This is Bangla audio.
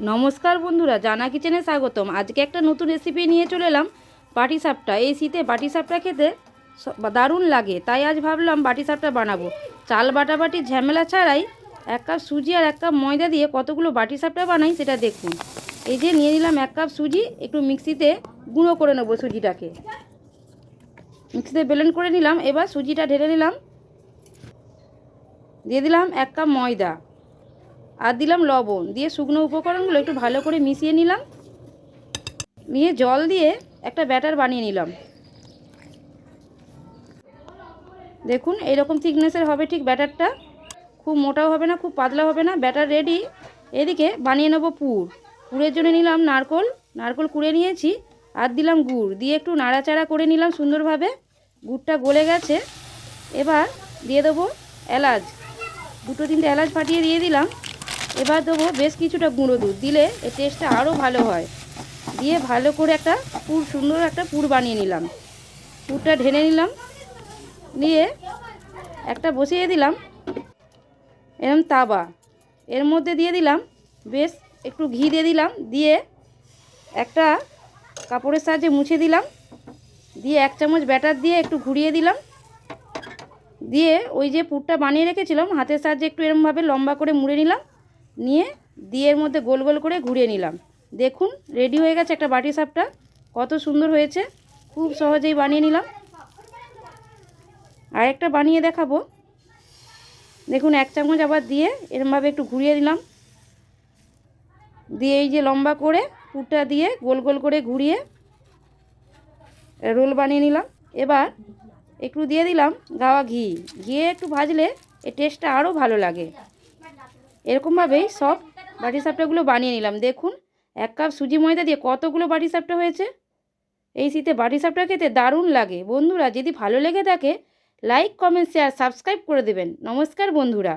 নমস্কার বন্ধুরা, জানা কিচেনে স্বাগতম। আজকে একটা নতুন রেসিপি নিয়ে চলে এলাম, পাটিসাপটা। এই শীতে পাটিসাপটা খেতে দারুণ লাগে, তাই আজ ভাবলাম পাটিসাপটা বানাবো। চাল বাটাবাটি ঝামেলা ছাড়াই 1 কাপ সুজি আর 1 কাপ ময়দা দিয়ে কতগুলো পাটিসাপটা বানাই সেটা দেখুন। এই যে নিয়ে নিলাম 1 কাপ সুজি, একটু মিক্সিতে গুঁড়ো করে নেবো। সুজিটাকে মিক্সিতে ব্লেন্ড করে নিলাম। এবার সুজিটা ঢেলে নিলাম, দিয়ে দিলাম 1 কাপ ময়দা আর দিলাম লবণ, দিয়ে শুকনো উপকরণগুলো একটু ভালো করে মিশিয়ে নিলাম। নিয়ে জল দিয়ে একটা ব্যাটার বানিয়ে নিলাম। দেখুন এইরকম থিকনেসের হবে ঠিক ব্যাটারটা, খুব মোটাও হবে না খুব পাতলা হবে না। Batter ready. এদিকে বানিয়ে নেবো পুরের জন্য নিলাম নারকোল কুড়ে নিয়েছি, আর দিলাম গুড়, দিয়ে একটু নাড়াচাড়া করে নিলাম সুন্দরভাবে। গুড়টা গলে গেছে। এবার দিয়ে দেবো এলাচ, 2-3টে এলাচ ফাটিয়ে দিয়ে দিলাম। এবার দেবো বেশ কিছুটা গুঁড়ো দুধ, দিলে এর টেস্টটা আরও ভালো হয়। দিয়ে ভালো করে একটা সুন্দর একটা পুর বানিয়ে নিলাম। পুরটা ঢেলে নিলাম, নিয়ে একটা বসিয়ে দিলাম এরম তাওয়া। এর মধ্যে দিয়ে দিলাম বেশ একটু ঘি দিয়ে দিলাম, দিয়ে একটা কাপড়ের সাহায্যে মুছে দিলাম। দিয়ে 1 চামচ ব্যাটার দিয়ে একটু ঘুরিয়ে দিলাম। দিয়ে ওই যে পুরটা বানিয়ে রেখেছিলাম হাতের সাহায্যে একটু এরমভাবে লম্বা করে মুড়ে নিলাম। নিয়ে দিয়ে এর মধ্যে গোল গোল করে ঘুরিয়ে নিলাম। দেখুন রেডি হয়ে গেছে একটা পাটিসাপটা। কত সুন্দর হয়েছে, খুব সহজেই বানিয়ে নিলাম। আরেকটা বানিয়ে দেখাবো। দেখুন 1 চামচ আবার দিয়ে এরমভাবে একটু ঘুরিয়ে দিলাম, দিয়ে এই যে লম্বা করে পুরটা দিয়ে গোল গোল করে ঘুরিয়ে রোল বানিয়ে নিলাম। এবার একটু দিয়ে দিলাম গাওয়া ঘি, ঘিয়ে একটু ভাজলে এর টেস্টটা আরও ভালো লাগে। এরকমভাবেই সব পাটিসাপটাগুলো বানিয়ে নিলাম। দেখুন 1 কাপ সুজি ময়দা দিয়ে কতগুলো পাটিসাপটা হয়েছে। এই শীতে পাটিসাপটা খেতে দারুণ লাগে। বন্ধুরা যদি ভালো লেগে থাকে লাইক কমেন্ট শেয়ার সাবস্ক্রাইব করে দেবেন। নমস্কার বন্ধুরা।